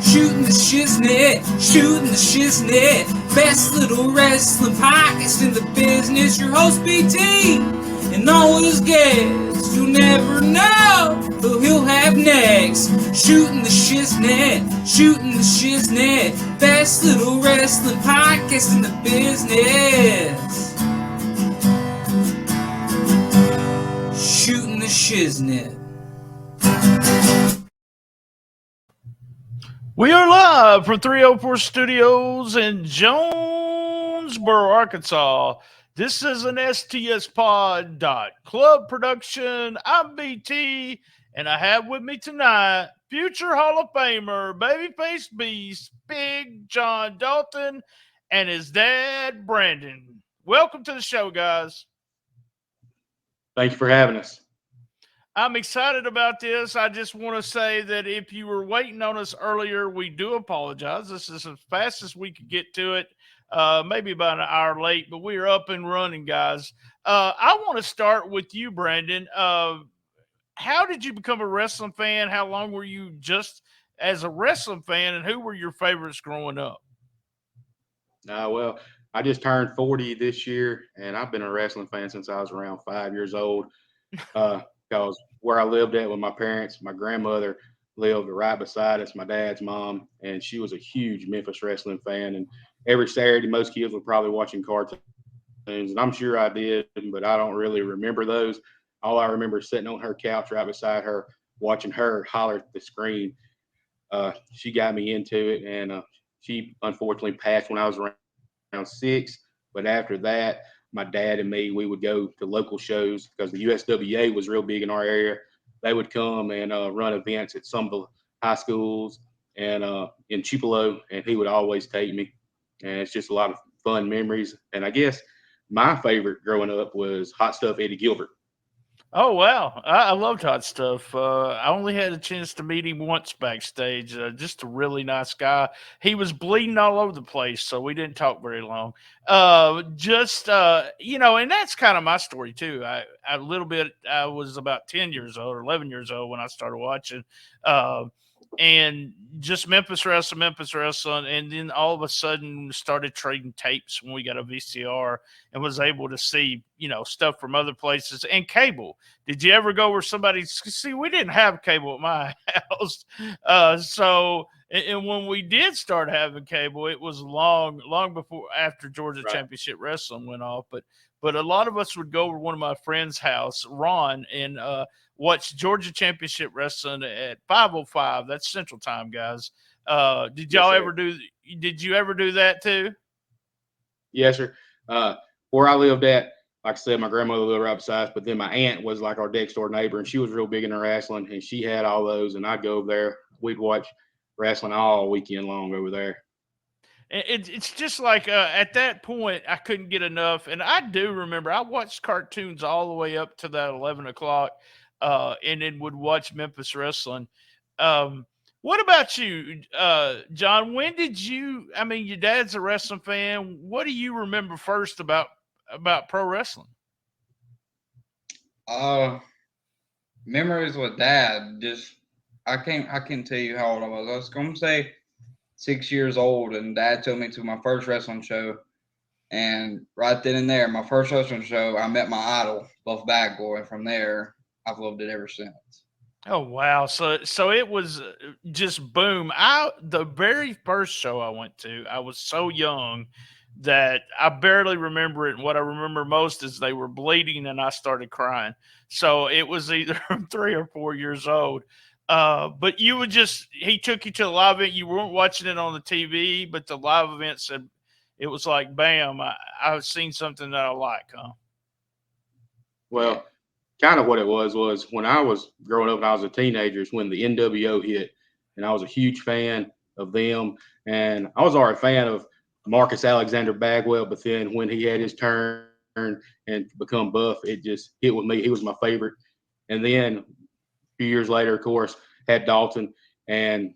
shooting the shiznit, shooting the shiznit. Best little wrestling podcast in the business. Your host BT and all his guests. You'll never know who he'll have next. Shooting the shiznit, shooting the shiznit. Best little wrestling podcast in the business. Shooting the shiznit. We are live from 304 Studios in Jonesboro, Arkansas. This is an STSPOD club production. I'm BT, and I have with me tonight future Hall of Famer, babyface beast, Big John Dalton, and his dad, Brandon. Welcome to the show, guys. Thank you for having us. I'm excited about this. I just want to say that if you were waiting on us earlier, we do apologize. This is as fast as we could get to it, maybe about an hour late, but we are up and running, guys. I want to start with you, Brandon. How did you become a wrestling fan? How long were you just as a wrestling fan, and who were your favorites growing up? Well, I just turned 40 this year, and I've been a wrestling fan since I was around 5 years old. Because where I lived at with my parents, my grandmother lived right beside us, my dad's mom, and she was a huge Memphis Wrestling fan. And every Saturday, most kids were probably watching cartoons, and I'm sure I did, but I don't really remember those. All I remember is sitting on her couch right beside her, watching her holler at the screen. She got me into it, and she unfortunately passed when I was around 6. But after that, my dad and me, we would go to local shows because the USWA was real big in our area. They would come and run events at some of the high schools and in Tupelo, and he would always take me. And it's just a lot of fun memories. And I guess my favorite growing up was Hot Stuff Eddie Gilbert. Oh, wow. I loved Hot Stuff. I only had a chance to meet him once backstage. Just a really nice guy. He was bleeding all over the place, so we didn't talk very long. And that's kind of my story, too. I was about 10 years old or 11 years old when I started watching. And just Memphis Wrestling, and then all of a sudden started trading tapes when we got a VCR and was able to see, stuff from other places and cable. Did you ever go where somebody see? We didn't have cable at my house, and when we did start having cable, it was long before after Georgia Championship Wrestling went off. But a lot of us would go to one of my friend's house, Ron, and watch Georgia Championship Wrestling at 5:05. That's Central Time, guys. Did you ever do that too? Yes, sir. Where I lived at, like I said, my grandmother lived right beside us, but then my aunt was like our next door neighbor, and she was real big into wrestling, and she had all those, and I'd go over there. We'd watch wrestling all weekend long over there. It's just like at that point, I couldn't get enough. And I do remember I watched cartoons all the way up to that 11 o'clock and then would watch Memphis Wrestling. What about you, John? When did your dad's a wrestling fan. What do you remember first about pro wrestling? Memories with Dad. I can't tell you how old I was. I was going to say 6 years old, and Dad took me to my first wrestling show. And right then and there, my first wrestling show, I met my idol, Buff Bagwell, and from there, I've loved it ever since. Oh, wow. So it was just boom. The very first show I went to, I was so young that I barely remember it. And what I remember most is they were bleeding and I started crying. So it was either 3 or 4 years old. But he took you to the live event. You weren't watching it on the TV, but the live event said, it was like, bam, I've seen something that I like, huh? Well, kind of what it was when I was growing up and I was a teenager is when the NWO hit, and I was a huge fan of them. And I was already a fan of Marcus Alexander Bagwell, but then when he had his turn and become Buff, it just hit with me. He was my favorite. And then a few years later, of course, had Dalton, and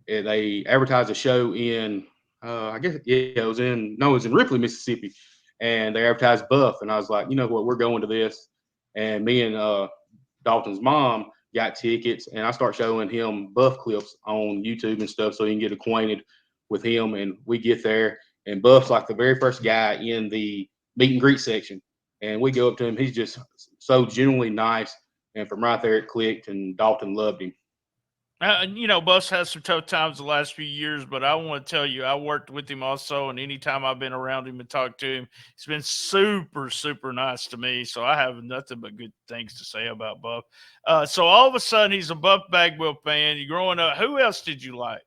they advertised a show in it was in Ripley, Mississippi, and they advertised Buff, and I was like, you know what, we're going to this. And me and Dalton's mom got tickets, and I start showing him Buff clips on YouTube and stuff so he can get acquainted with him. And we get there, and Buff's like the very first guy in the meet and greet section. And we go up to him. He's just so genuinely nice. And from right there, it clicked, and Dalton loved him. You know, Buff's had some tough times the last few years, but I want to tell you, I worked with him also, and anytime I've been around him and talked to him, he's been super, super nice to me. So I have nothing but good things to say about Buff. So all of a sudden, he's a Buff Bagwell fan. You growing up, who else did you like,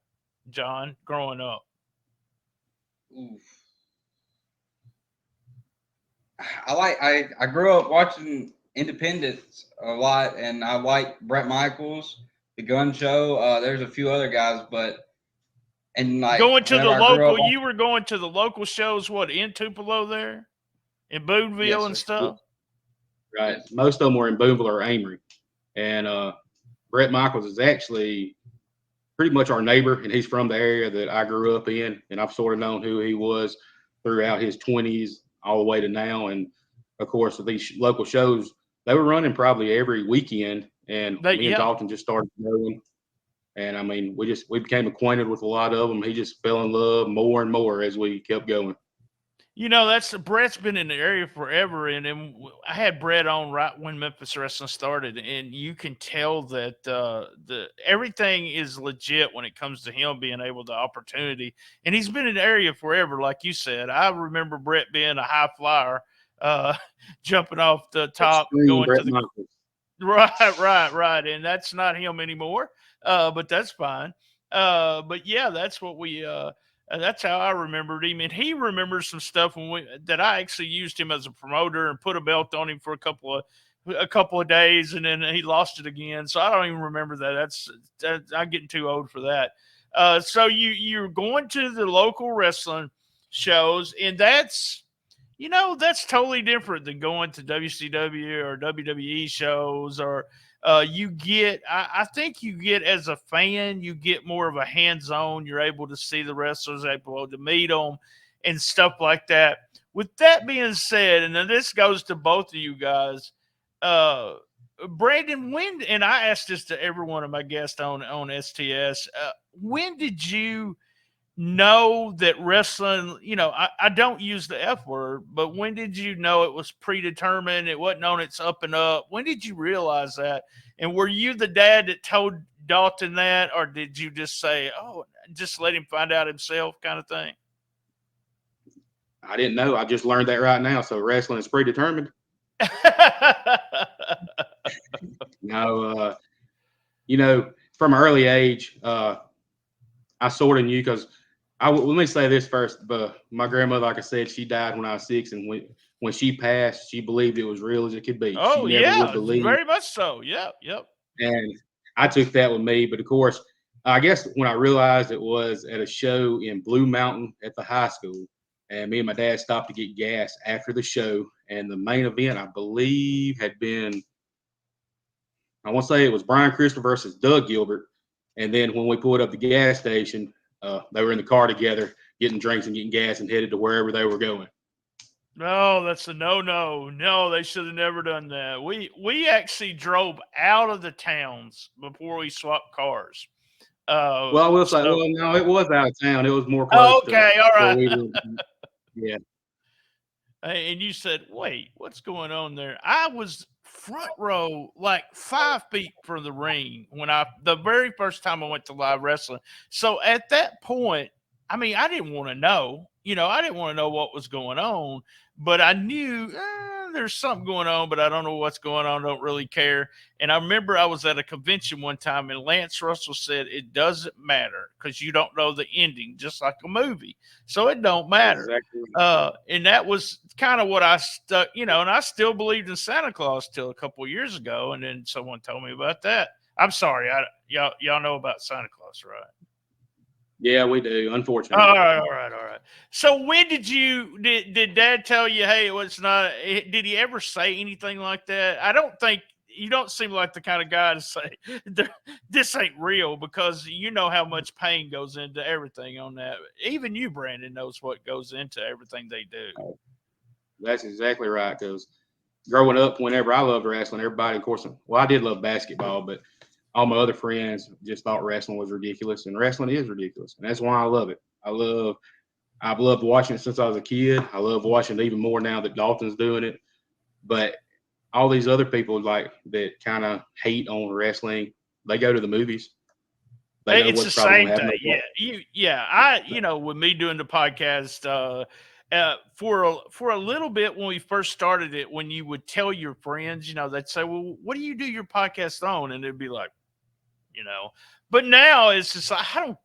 John, growing up? Oof. I grew up watching Independence a lot, and I like Bret Michaels, The Gun Show. There's a few other guys, but like going to the local, you were going to the local shows, what, in Tupelo there, in Boonville and stuff. Right, most of them were in Boonville or Amory, and Bret Michaels is actually pretty much our neighbor, and he's from the area that I grew up in, and I've sort of known who he was throughout his 20s all the way to now. And of course, these local shows, they were running probably every weekend, and me and Dalton just started knowing. And I mean, we became acquainted with a lot of them. He just fell in love more and more as we kept going. You know, Bret's been in the area forever, and I had Bret on right when Memphis Wrestling started, and you can tell that everything is legit when it comes to him being able to opportunity. And he's been in the area forever, like you said. I remember Bret being a high flyer, jumping off the top, going to the right, and that's not him anymore. But that's fine. But yeah, that's what we. That's how I remembered him, and he remembers some stuff that I actually used him as a promoter and put a belt on him for a couple of days, and then he lost it again. So I don't even remember that. I'm getting too old for that. So you're going to the local wrestling shows, and that's totally different than going to WCW or WWE shows or. I think you get as a fan, you get more of a hands-on. You're able to see the wrestlers, able to meet them and stuff like that. With that being said, and then this goes to both of you guys, Brandon, and I asked this to every one of my guests on STS, when did you know that wrestling, I don't use the F word, but when did you know it was predetermined? It wasn't on its up and up. When did you realize that? And were you the dad that told Dalton that, or did you just say, oh, just let him find out himself kind of thing? I didn't know. I just learned that right now. So wrestling is predetermined. No, from an early age, I sort of knew because let me say this first, but my grandmother, like I said, she died when I was 6, and when she passed, she believed it was real as it could be. Oh, she never would believe. Very much so. Yep. And I took that with me, but of course, I guess when I realized it was at a show in Blue Mountain at the high school, and me and my dad stopped to get gas after the show, and the main event, I believe, had been, I want to say it was Brian Christopher versus Doug Gilbert, and then when we pulled up the gas station, they were in the car together, getting drinks and getting gas, and headed to wherever they were going. No, that's a no. No, they should have never done that. We actually drove out of the towns before we swapped cars. Well, I will say, no, it was out of town. It was more close. Oh, okay, all right. Yeah. And you said, wait, what's going on there? I was front row, like 5 feet from the ring the very first time I went to live wrestling. So at that point, I mean, I didn't want to know, I didn't want to know what was going on, but I knew there's something going on, but I don't know what's going on. Don't really care. And I remember I was at a convention one time, and Lance Russell said, it doesn't matter because you don't know the ending, just like a movie. So it don't matter. Exactly. And that was kind of what I stuck, and I still believed in Santa Claus till a couple of years ago. And then someone told me about that. I'm sorry. Y'all know about Santa Claus, right? Yeah, we do, unfortunately. All right. So when did Dad tell you, hey, it's not, did he ever say anything like that? I don't think, you don't seem like the kind of guy to say, this ain't real, because you know how much pain goes into everything on that. Even you, Brandon, knows what goes into everything they do. That's exactly right, because growing up, whenever I loved wrestling, everybody, of course, well, I did love basketball, but all my other friends just thought wrestling was ridiculous, and wrestling is ridiculous, and that's why I love it. I've loved watching it since I was a kid. I love watching it even more now that Dalton's doing it. But all these other people like that kind of hate on wrestling, they go to the movies. They know It's the what's probably same going to happen. With me doing the podcast, for a little bit when we first started it, when you would tell your friends, they'd say, "Well, what do you do your podcast on?" And it'd be like, But now it's just like, I don't.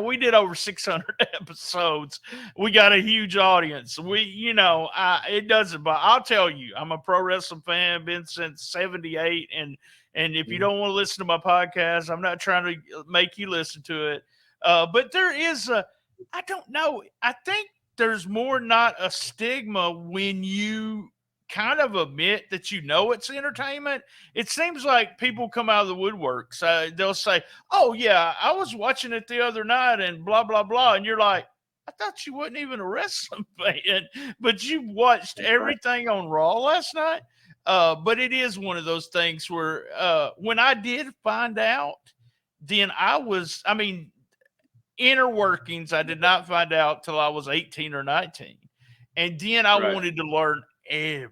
We did over 600 episodes. We got a huge audience. It doesn't. But I'll tell you, I'm a pro wrestling fan, been since '78, and if you don't want to listen to my podcast, I'm not trying to make you listen to it. But there is I don't know. I think there's more not a stigma when you kind of admit that it's entertainment. It seems like people come out of the woodwork. So they'll say, "Oh yeah, I was watching it the other night and blah, blah, blah." And you're like, "I thought you wasn't even a wrestling fan, but you watched everything on Raw last night." But it is one of those things where when I did find out, then inner workings, I did not find out till I was 18 or 19. And then I wanted to learn everything.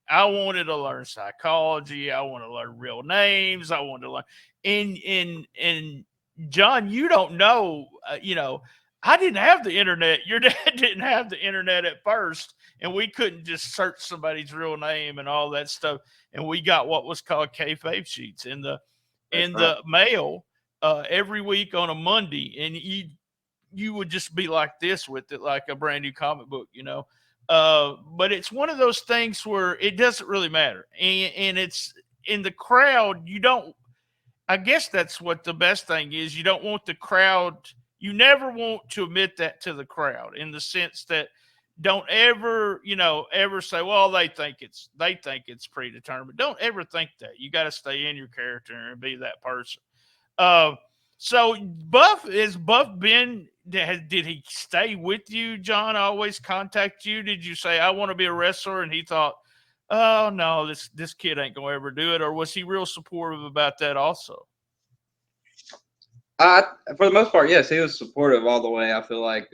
I wanted to learn psychology. I want to learn real names. I wanted to learn. And John, you don't know, I didn't have the internet. Your dad didn't have the internet at first, and we couldn't just search somebody's real name and all that stuff. And we got what was called kayfabe sheets in the mail every week on a Monday, and you would just be like this with it, like a brand new comic book, But it's one of those things where it doesn't really matter, and it's in the crowd. I guess that's what the best thing is. You don't want the crowd. You never want to admit that to the crowd, in the sense that don't ever, ever say, "Well, they think it's predetermined." Don't ever think that. You got to stay in your character and be that person. So Buff been? Did he stay with you, John? Always contact you? Did you say, "I want to be a wrestler," and he thought, "Oh no, this kid ain't gonna ever do it"? Or was he real supportive about that also? For the most part, yes, he was supportive all the way. I feel like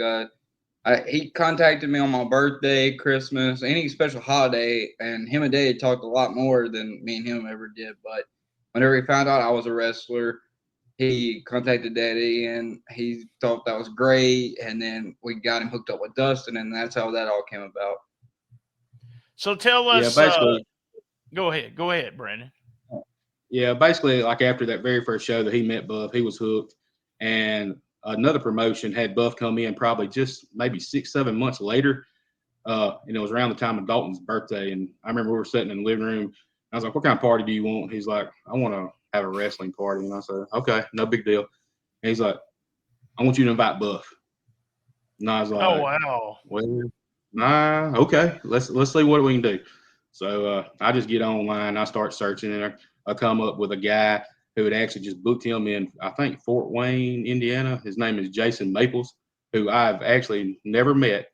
he contacted me on my birthday, Christmas, any special holiday, and him and Dad talked a lot more than me and him ever did. But whenever he found out I was a wrestler, he contacted Daddy, and he thought that was great. And then we got him hooked up with Dustin, and that's how that all came about. So tell us. Yeah, basically, go ahead, Brandon. Yeah, basically, like after that very first show that he met Buff, he was hooked. And another promotion had Buff come in probably just maybe 6-7 months later. And it was around the time of Dalton's birthday. And I remember we were sitting in the living room. I was like, "What kind of party do you want?" He's like, "I want to have a wrestling party." And I said, "Okay, no big deal." And he's like, "I want you to invite Buff." And I was like, "Oh wow, well, nah, okay, let's see what we can do." So I just get online, I start searching, and I come up with a guy who had actually just booked him in, I think, Fort Wayne, Indiana. His name is Jason Maples, who I've actually never met,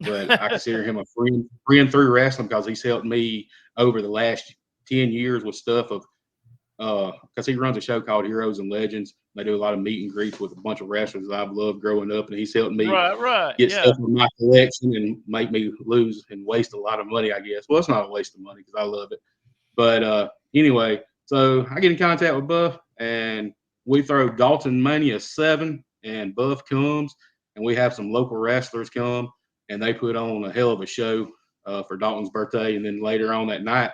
but I consider him a friend through wrestling, because he's helped me over the last 10 years with stuff of, because he runs a show called Heroes and Legends. They do a lot of meet and greets with a bunch of wrestlers that I've loved growing up, and he's helped me get stuff in my collection and make me lose and waste a lot of money, I guess. Well, it's not a waste of money because I love it. But anyway, so I get in contact with Buff, and we throw Dalton Mania 7, and Buff comes, and we have some local wrestlers come, and they put on a hell of a show for Dalton's birthday. And then later on that night,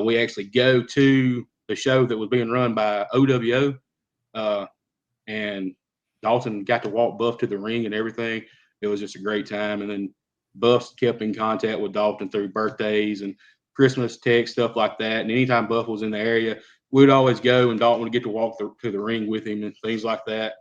we actually go to the show that was being run by OWO, and Dalton got to walk Buff to the ring and everything. It was just a great time. And then Buff kept in contact with Dalton through birthdays and Christmas texts, stuff like that. And anytime Buff was in the area, we'd always go, and Dalton would get to walk to the ring with him and things like that.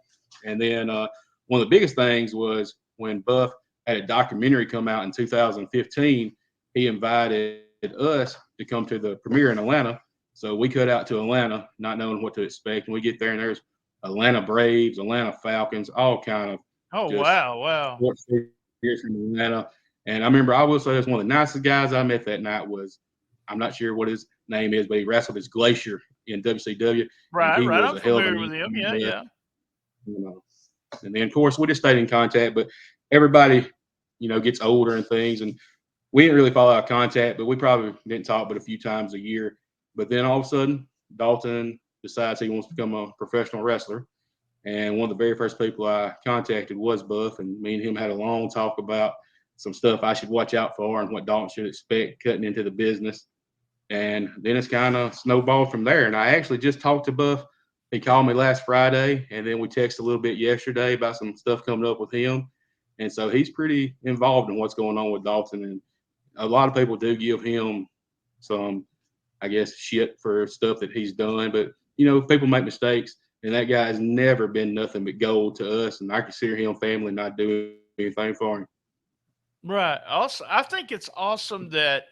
And then one of the biggest things was when Buff had a documentary come out in 2015, he invited us to come to the premiere in Atlanta. So we cut out to Atlanta, not knowing what to expect. And we get there, and there's Atlanta Braves, Atlanta Falcons, all kind of sports figures from Atlanta. And I remember, I will say, that's one of the nicest guys I met that night was I'm not sure what his name is, but he wrestled as Glacier in WCW. Right, and he right. was I'm a hell of familiar an with him. Yeah, but, yeah. you know. And then, of course, we just stayed in contact. But everybody, gets older and things. And we didn't really follow out contact, but we probably didn't talk but a few times a year. But then all of a sudden, Dalton decides he wants to become a professional wrestler. And one of the very first people I contacted was Buff, and me and him had a long talk about some stuff I should watch out for and what Dalton should expect cutting into the business. And then it's kind of snowballed from there. And I actually just talked to Buff. He called me last Friday, and then we texted a little bit yesterday about some stuff coming up with him. And so he's pretty involved in what's going on with Dalton. And a lot of people do give him some, I guess, shit for stuff that he's done. But, people make mistakes. And that guy has never been nothing but gold to us. And I consider him family, not doing anything for him. Right. Also, I think it's awesome that,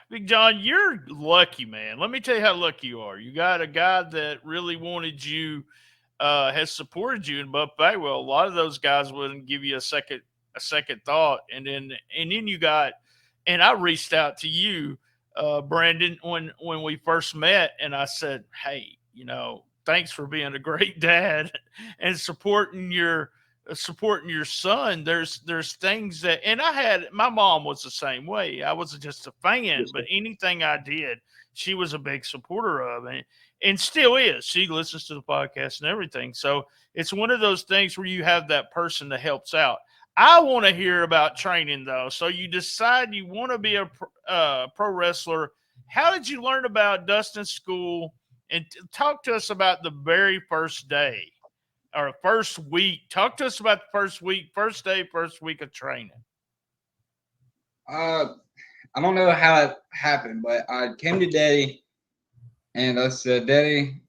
Big John, you're lucky, man. Let me tell you how lucky you are. You got a guy that really wanted you, has supported you in Buff Bagwell. A lot of those guys wouldn't give you a second thought. And then you got, and I reached out to you, Brandon, when we first met, and I said, hey, thanks for being a great dad and supporting your son. There's things that, and my mom was the same way. I wasn't just a fan, but anything I did, she was a big supporter of, and still is. She listens to the podcast and everything. So it's one of those things where you have that person that helps out. I want to hear about training though. So you decide you want to be a pro wrestler. How did you learn about Dustin School? And talk to us about the very first day or first week. Talk to us about the first week, first day, first week of training. I don't know how it happened, but I came to Daddy and I said, Daddy,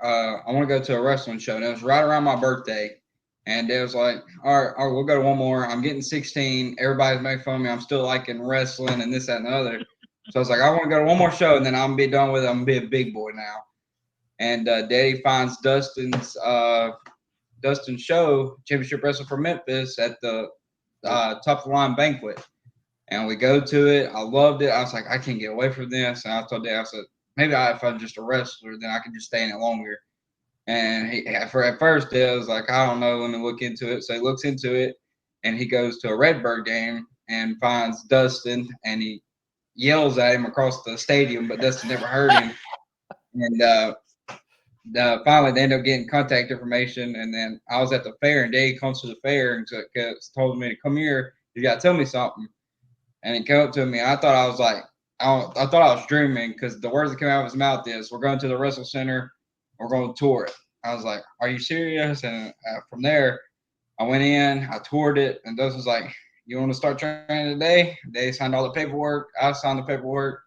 I want to go to a wrestling show. And it was right around my birthday. And Dad was like, all right, we'll go to one more. I'm getting 16. Everybody's making fun of me. I'm still liking wrestling and this, that, and the other. So I was like, I want to go to one more show and then I'm going to be done with it. I'm going to be a big boy now. And Daddy finds Dustin's show, Championship Wrestling for Memphis, at the top of the line banquet. And we go to it. I loved it. I was like, I can't get away from this. And I told Dad, I said, maybe if I'm just a wrestler, then I can just stay in it longer. And at first, Dad was like, I don't know. Let me look into it. So he looks into it, and he goes to a Redbird game and finds Dustin, and he yells at him across the stadium, but Dustin never heard him. And finally, they end up getting contact information. And then I was at the fair, and Dave comes to the fair and told me to come here. You got to tell me something. And he came up to me. I thought I was like, I thought I was dreaming, because the words that came out of his mouth is, we're going to the WrestleCenter. We're going to tour it. I was like, are you serious? And from there, I went in, I toured it, and Dustin was like, you want to start training today? They signed all the paperwork. I signed the paperwork,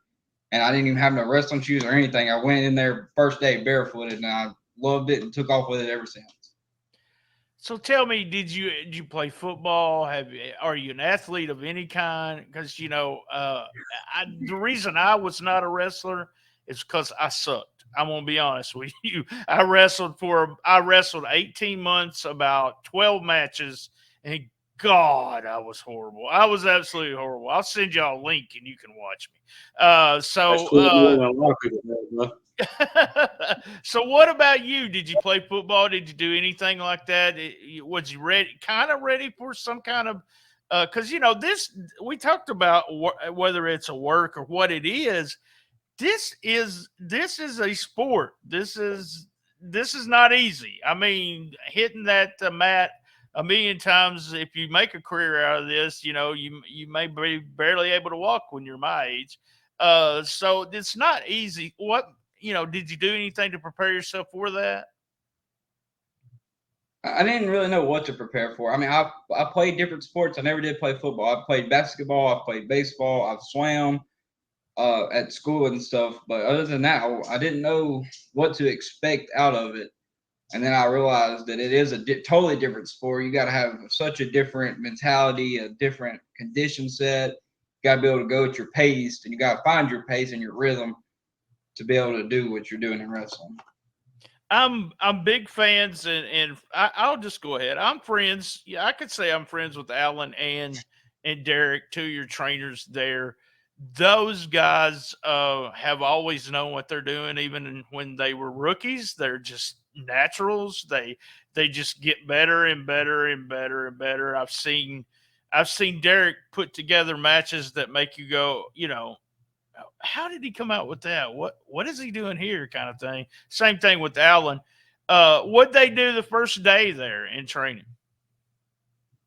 and I didn't even have no wrestling shoes or anything. I went in there first day barefooted, and I loved it and took off with it ever since. So tell me, did you play football? Are you an athlete of any kind? Because the reason I was not a wrestler is because I sucked. I'm gonna be honest with you. I wrestled 18 months, about 12 matches, and God, I was horrible. I was absolutely horrible. I'll send y'all a link and you can watch me. So what about you? Did you play football? Did you do anything like that? Was you ready for some kind of, because this, we talked about whether it's a work or what it is. This is a sport. This is not easy. I mean, hitting that mat a million times. If you make a career out of this, you may be barely able to walk when you're my age. So it's not easy. Did you do anything to prepare yourself for that? I didn't really know what to prepare for. I mean, I played different sports. I never did play football. I played basketball. I played baseball. I've swam at school and stuff. But other than that, I didn't know what to expect out of it. And then I realized that it is a totally different sport. You got to have such a different mentality, a different condition set. You got to be able to go at your pace, and you got to find your pace and your rhythm to be able to do what you're doing in wrestling. I'm big fans, and I'll just go ahead. I'm friends. Yeah, I could say I'm friends with Alan and Derek, two of your trainers there. those guys have always known what they're doing, even when they were rookies. They're just naturals. They just get better and better and better and better. I've seen Derek put together matches that make you go, how did he come out with that? What is he doing here? Kind of thing. Same thing with Allen. What'd they do the first day there in training?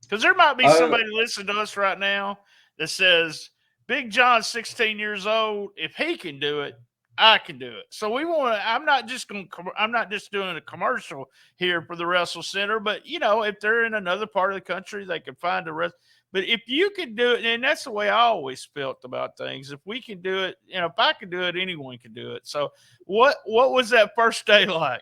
Because there might be somebody listening to us right now that says, Big John's 16 years old. If he can do it, I can do it. So I'm not just doing a commercial here for the WrestleCenter, but if they're in another part of the country, they can find a rest. But if you can do it, and that's the way I always felt about things. If we can do it, if I can do it, anyone can do it. So what was that first day like?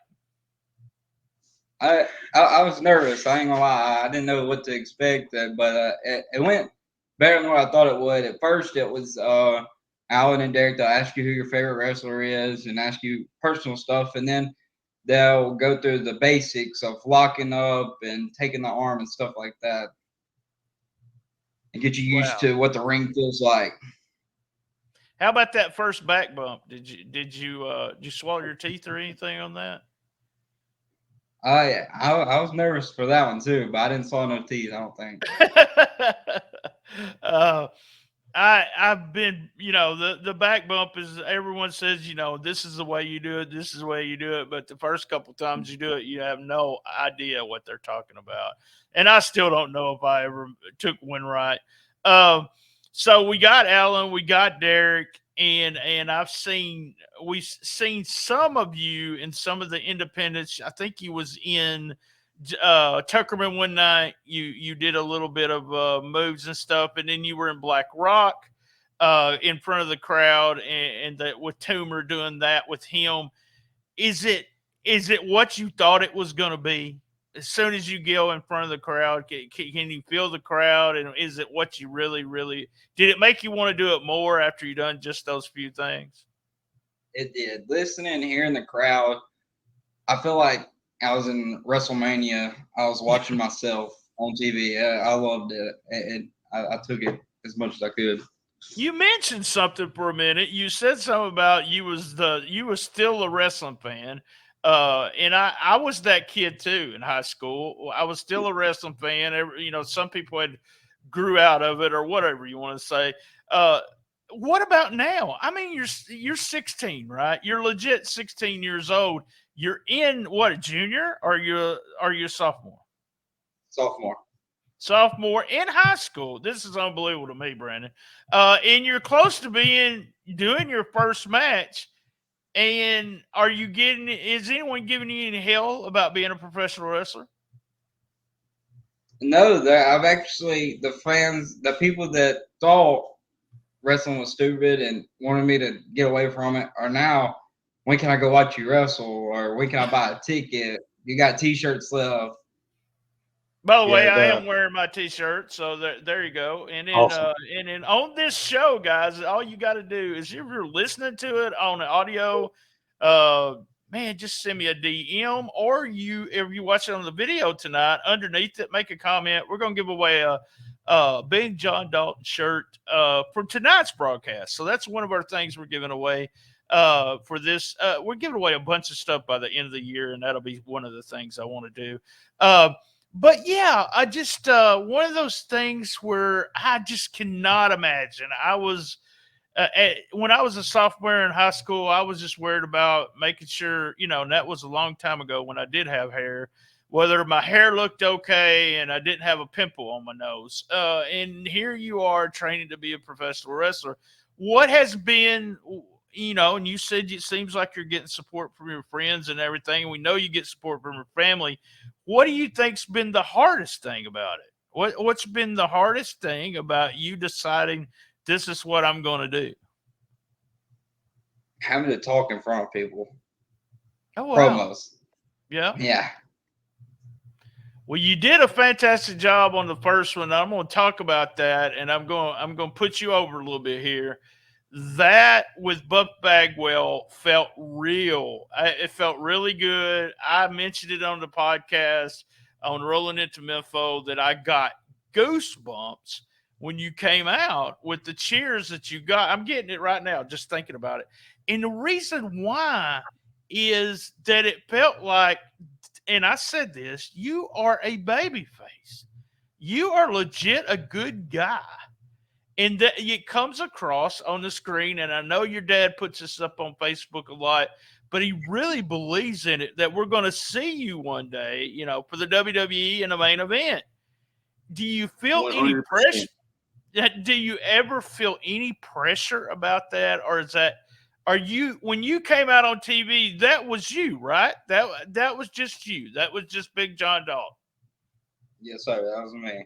I was nervous. I ain't gonna lie. I didn't know what to expect, but it went better than what I thought it would. At first, it was Alan and Derek. They'll ask you who your favorite wrestler is and ask you personal stuff, and then they'll go through the basics of locking up and taking the arm and stuff like that, and get you used to what the ring feels like. How about that first back bump? Did you swallow your teeth or anything on that? I was nervous for that one too, but I didn't swallow no teeth, I don't think. I've been, the back bump is, everyone says, this is the way you do it. This is the way you do it. But the first couple times you do it, you have no idea what they're talking about. And I still don't know if I ever took one right. So we got Alan, we got Derek, and we've seen some of you in some of the independents. I think he was in Tuckerman one night. You did a little bit of moves and stuff, and then you were in Black Rock in front of the crowd, and that with Toomer doing that with him. Is it what you thought it was going to be? As soon as you go in front of the crowd, can you feel the crowd? And is it what you really, really did? It make you want to do it more after you done just those few things? It did. Listening and hearing the crowd, I feel like I was in WrestleMania. I was watching myself on TV. I loved it, and I took it as much as I could. You mentioned something for a minute. You said something about you was still a wrestling fan. And I was that kid too in high school. I was still a wrestling fan. Some people had grew out of it or whatever you want to say. What about now? I mean, you're 16, right? You're legit 16 years old. You're in what, a junior? Or are you a sophomore? Sophomore in high school. This is unbelievable to me, Brandon. And you're close to doing your first match. And is anyone giving you any hell about being a professional wrestler? No, I've actually, the people that thought wrestling was stupid and wanted me to get away from it are now, when can I go watch you wrestle? Or when can I buy a ticket? You got t-shirts left. By the way, I am wearing my t-shirt, so there you go. And then, awesome. And then on this show, guys, all you got to do is, if you're listening to it on the audio, man, just send me a DM, or if you watch it on the video tonight, underneath it, make a comment. We're gonna give away a Big John Dalton shirt from tonight's broadcast. So that's one of our things we're giving away for this. We're giving away a bunch of stuff by the end of the year, and that'll be one of the things I want to do. But yeah, I just one of those things where I just cannot imagine. I was when I was a sophomore in high school, I was just worried about making sure, and that was a long time ago when I did have hair, whether my hair looked okay and I didn't have a pimple on my nose. And here you are training to be a professional wrestler. What has been, and you said it seems like you're getting support from your friends and everything. And we know you get support from your family. What do you think's been the hardest thing about it? What's been the hardest thing about you deciding this is what I'm going to do? Having to talk in front of people. Oh, wow. Promos. Yeah. Yeah. Well, you did a fantastic job on the first one. I'm going to talk about that, and I'm going to put you over a little bit here. That with Buff Bagwell felt real. It felt really good. I mentioned it on the podcast on Rolling Into Memphis that I got goosebumps when you came out with the cheers that you got. I'm getting it right now, just thinking about it. And the reason why is that it felt like, and I said this, you are a baby face. You are legit a good guy. And that it comes across on the screen, and I know your dad puts this up on Facebook a lot, but he really believes in it that we're going to see you one day, you know, for the WWE in the main event. Do you feel 100%. any pressure? Do you ever feel any pressure about that, or is that, are you, when you came out on TV, that was you, right? That was just you. That was just Big John Dalton. Yes, sir. That was me.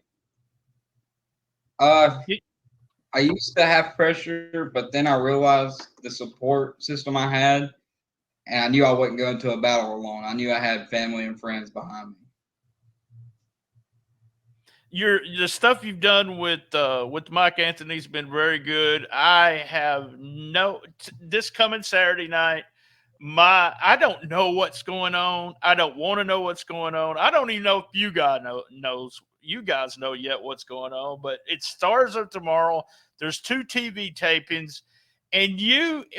Y- I used to have pressure, but then I realized the support system I had, and I knew I wasn't going to a battle alone. I knew I had family and friends behind me. The stuff you've done with Mike Anthony's been very good. I have this coming Saturday night. I don't know what's going on. I don't want to know what's going on. I don't even know if you guys know yet what's going on. But it starts up tomorrow. There's 2 TV tapings, and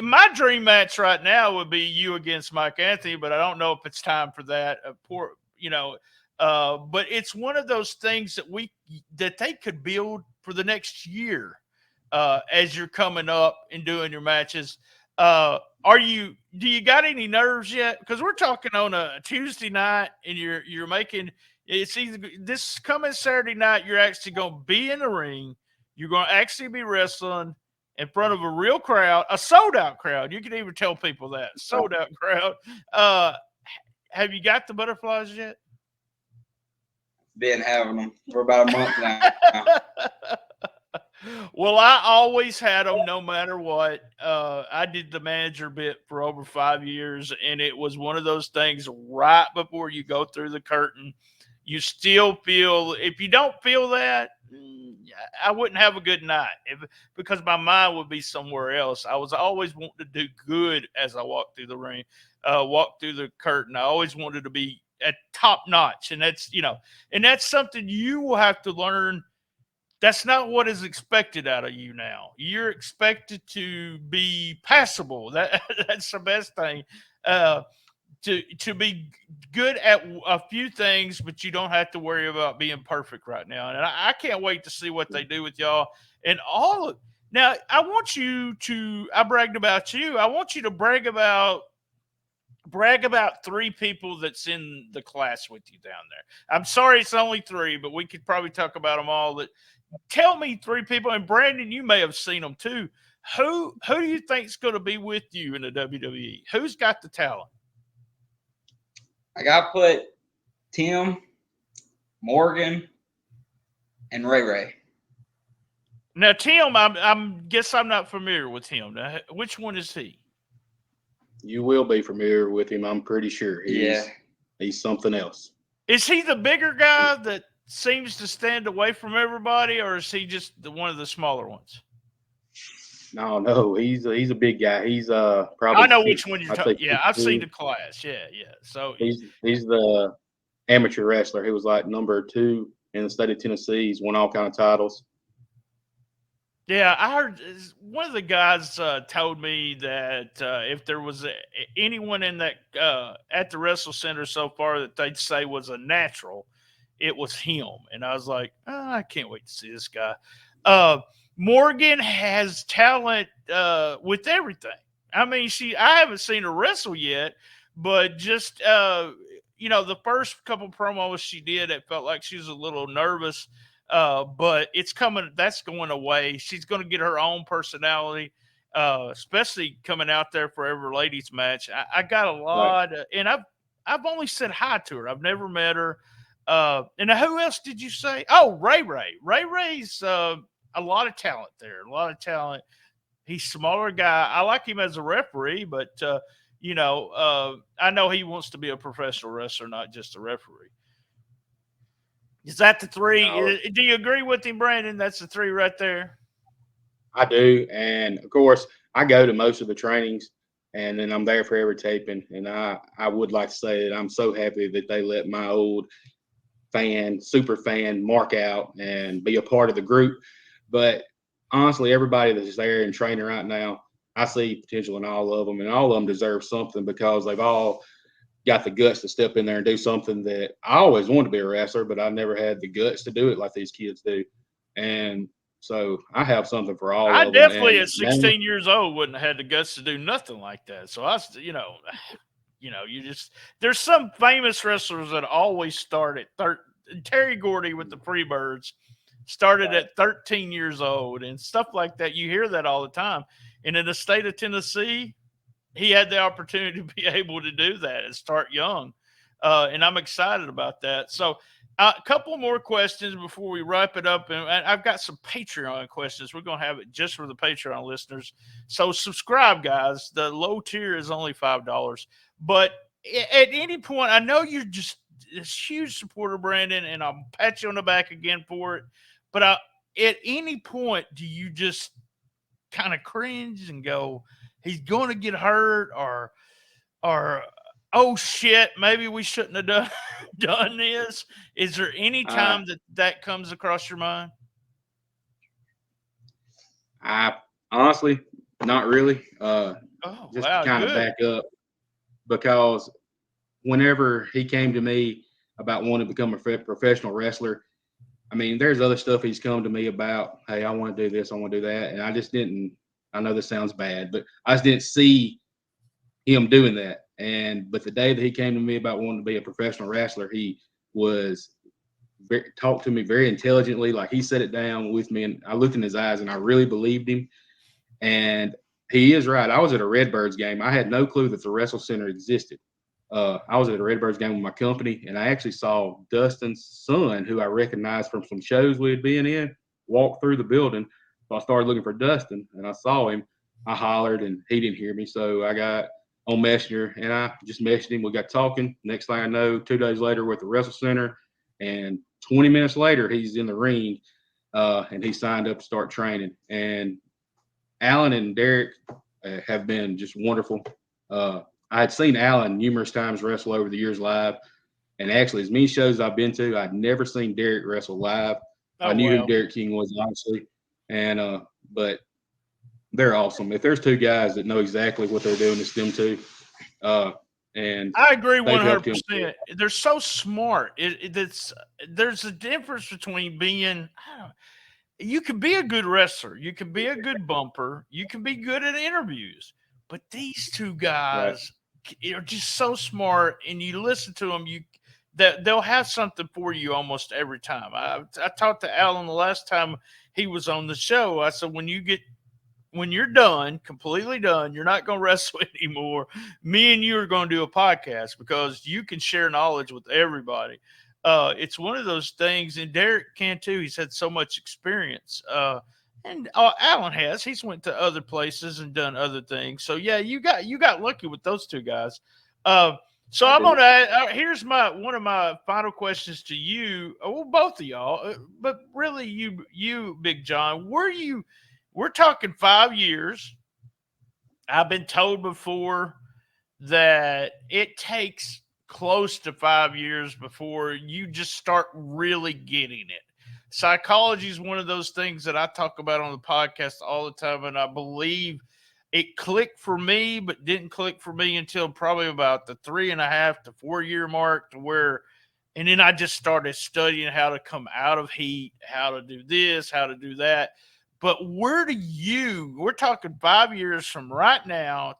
my dream match right now would be you against Mike Anthony. But I don't know if it's time for that. But it's one of those things that they could build for the next year as you're coming up and doing your matches. Do you got any nerves yet? Because we're talking on a Tuesday night, and you're making, it's either this coming Saturday night, you're actually going to be in the ring. You're going to actually be wrestling in front of a real crowd, a sold out crowd. You can even tell people that sold out crowd. Have you got the butterflies yet? Been having them for about a month now. Well, I always had them no matter what. I did the manager bit for over 5 years, and it was one of those things right before you go through the curtain. You still feel, if you don't feel that, I wouldn't have a good night because my mind would be somewhere else. I was always wanting to do good as I walked through the ring, walked through the curtain. I always wanted to be at top notch. And that's something you will have to learn. That's not what is expected out of you now. You're expected to be passable. That's the best thing. To be good at a few things, but you don't have to worry about being perfect right now. And I can't wait to see what they do with y'all. And now I want you to, I bragged about you. I want you to brag about 3 people that's in the class with you down there. I'm sorry it's only 3, but we could probably talk about them all. Tell me 3 people, and Brandon, you may have seen them too. Who do you think is going to be with you in the WWE? Who's got the talent? I got to put Tim, Morgan, and Ray Ray. Now, Tim, I'm not familiar with him. Now, which one is he? You will be familiar with him, I'm pretty sure. He's something else. Is he the bigger guy that seems to stand away from everybody, or is he just one of the smaller ones? No, he's a big guy. He's probably. I know which one you're talking. Yeah, I've seen the class. Yeah. So he's the amateur wrestler. He was like number 2 in the state of Tennessee. He's won all kind of titles. Yeah, I heard one of the guys told me that if there was anyone in that at the WrestleCenter so far that they'd say was a natural, it was him. And I was like, I can't wait to see this guy. Morgan has talent with everything. I mean, I haven't seen her wrestle yet, but just the first couple promos she did, it felt like she was a little nervous. But it's coming. That's going away. She's going to get her own personality, especially coming out there for every ladies match. I got a lot, and I've only said hi to her. I've never met her. And who else did you say? Oh, Ray Ray. Ray Ray's a lot of talent there. A lot of talent. He's a smaller guy. I like him as a referee, but I know he wants to be a professional wrestler, not just a referee. Is that the 3? No. Do you agree with him, Brandon? That's the 3 right there. I do, and of course, I go to most of the trainings, and then I'm there for every taping. And I would like to say that I'm so happy that they let my old super fan Mark out and be a part of the group. But honestly, everybody that's there and training right now, I see potential in all of them, and all of them deserve something because they've all got the guts to step in there and do something that I always wanted to be a wrestler, but I never had the guts to do it like these kids do. And so I have something for all I of them. definitely And at 16 years old wouldn't have had the guts to do nothing like that. So you just, there's some famous wrestlers that always start at Terry Gordy with the Freebirds started Right. at 13 years old and stuff like that. You hear that all the time. And in the state of Tennessee, he had the opportunity to be able to do that and start young. And I'm excited about that. So a couple more questions before we wrap it up. And I've got some Patreon questions. We're going to have it just for the Patreon listeners. So subscribe, guys. The low tier is only $5. But at any point, I know you're just this huge supporter, Brandon, and I'll pat you on the back again for it. But at any point, do you just kind of cringe and go, he's going to get hurt, or oh shit, maybe we shouldn't have done this? Is there any time that comes across your mind? I honestly, not really. Oh, Just wow, to kind of back up, because whenever he came to me about wanting to become a professional wrestler, I mean, there's other stuff he's come to me about. Hey, I want to do this, I want to do that, and I just didn't. I know this sounds bad, but I just didn't see him doing that. But the day that he came to me about wanting to be a professional wrestler, he was talked to me very intelligently. Like, he set it down with me, and I looked in his eyes, and I really believed him. And he is right. I was at a Redbirds game. I had no clue that the WrestleCenter existed. I was at a Redbirds game with my company, and I actually saw Dustin's son, who I recognized from some shows we had been in, walk through the building. So I started looking for Dustin, and I saw him. I hollered, and he didn't hear me. So I got on Messenger, and I just messaged him. We got talking. Next thing I know, 2 days later, we're at the WrestleCenter, and 20 minutes later, he's in the ring, and he signed up to start training. And Alan and Derek have been just wonderful. I had seen Alan numerous times wrestle over the years live, and actually, as many shows I've been to, I'd never seen Derek wrestle live. I knew who Derek King was, obviously, and but they're awesome. If there's two guys that know exactly what they're doing, it's them two. And I agree 100%. They're so smart. There's a difference between being. You can be a good wrestler, you can be a good bumper, you can be good at interviews, but these two guys are just so smart, and you listen to them, they'll have something for you almost every time. I talked to Alan the last time he was on the show. I said, when you're done, completely done, you're not going to wrestle anymore, me and you are going to do a podcast because you can share knowledge with everybody. It's one of those things, and Derek can too. He's had so much experience. And Alan has. He's went to other places and done other things. So yeah, you got lucky with those two guys. So I'm gonna here's one of my final questions to you. Well, both of y'all, but really you, Big John. We're talking 5 years. I've been told before that it takes close to 5 years before you just start really getting it. Psychology is one of those things that I talk about on the podcast all the time, and I believe it clicked for me, but didn't click for me until probably about the 3.5 to 4 year mark, and then I just started studying how to come out of heat, how to do this, how to do that. But we're talking 5 years from right now,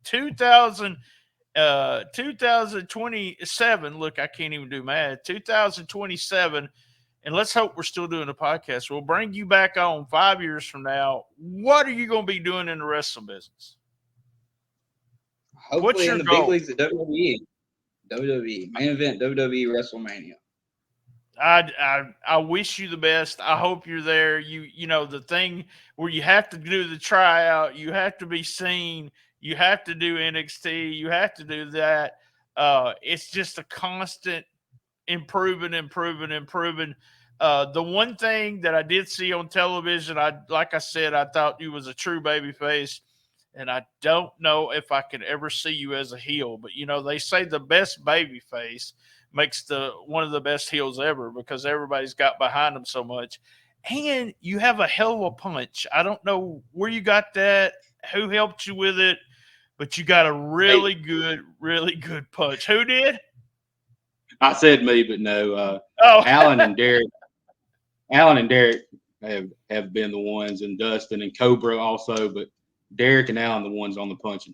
2027. Look, I can't even do math. 2027. And let's hope we're still doing the podcast. We'll bring you back on 5 years from now. What are you going to be doing in the wrestling business? Hopefully What's your in the goal? big leagues at WWE, main event, WWE WrestleMania. I wish you the best. I hope you're there. You know, the thing where you have to do the tryout, you have to be seen, you have to do NXT, you have to do that. It's just a constant improving. The one thing that I did see on television, like I said, I thought you was a true baby face, and I don't know if I could ever see you as a heel. But they say the best baby face makes one of the best heels ever because everybody's got behind them so much. and you have a hell of a punch. I don't know where you got that, who helped you with it, but you got a really good punch. Who did? I said me, but no. Oh, Alan and Derek have been the ones, and Dustin and Cobra also, but Derek and Alan the ones on the punching.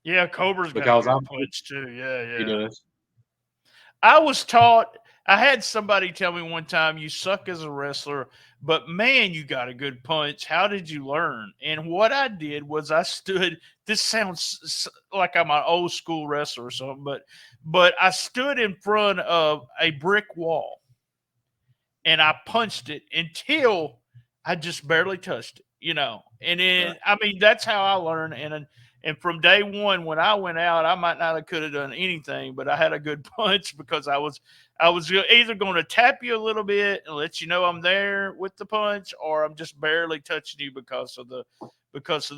yeah, Cobra's got Because a good punch too. Yeah, he yeah. does. I was taught. I had somebody tell me one time, "You suck as a wrestler, but man, you got a good punch. How did you learn?" And what I did was I stood. This sounds like I'm an old school wrestler or something, but I stood in front of a brick wall and I punched it until I just barely touched it, you know. And then, Right. I mean, that's how I learned. And from day one, when I went out, I might not have could have done anything, but I had a good punch because I was either going to tap you a little bit and let you know I'm there with the punch, or I'm just barely touching you because of the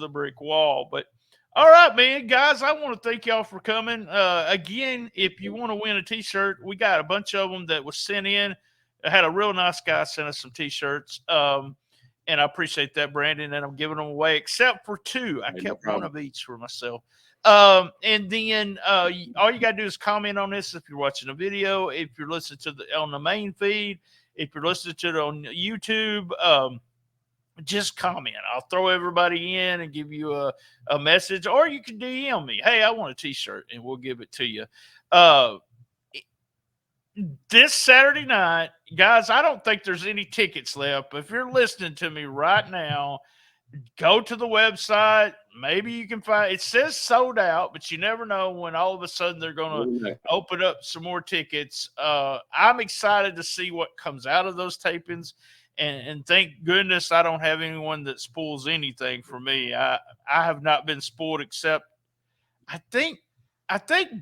brick wall. But all right, man, guys, I want to thank y'all for coming. Again, if you want to win a T-shirt, we got a bunch of them that was sent in. I had a real nice guy send us some T-shirts, and I appreciate that, Brandon. And I'm giving them away, except for 2. I kept one of each for myself. And then all you got to do is comment on this if you're watching a video, if you're listening to on the main feed, if you're listening to it on YouTube. Just comment. I'll throw everybody in and give you a message, or you can DM me. Hey, I want a T-shirt, and we'll give it to you. This Saturday night, guys, I don't think there's any tickets left. But if you're listening to me right now, go to the website. Maybe you can find it. Says sold out, but you never know when all of a sudden they're going to open up some more tickets. I'm excited to see what comes out of those tapings. And thank goodness I don't have anyone that spoils anything for me. I have not been spoiled, except I think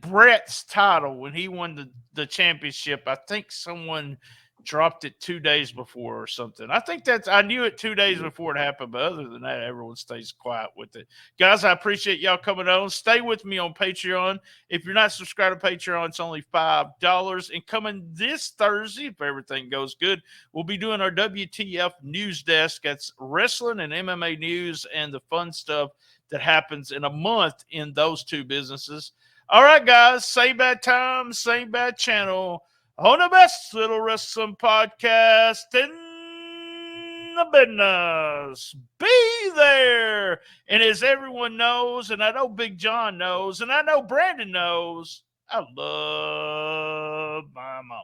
Brett's title when he won the championship. I think someone dropped it 2 days before or something. I knew it 2 days before it happened, but other than that, everyone stays quiet with it. Guys, I appreciate y'all coming on. Stay with me on Patreon. If you're not subscribed to Patreon, it's only $5. And coming this Thursday, if everything goes good, we'll be doing our WTF news desk. That's wrestling and MMA news and the fun stuff that happens in a month in those 2 businesses. All right, guys, same bad time, same bad channel. On the best little wrestling podcast in the business. Be there. And as everyone knows, and I know Big John knows, and I know Brandon knows, I love my mama.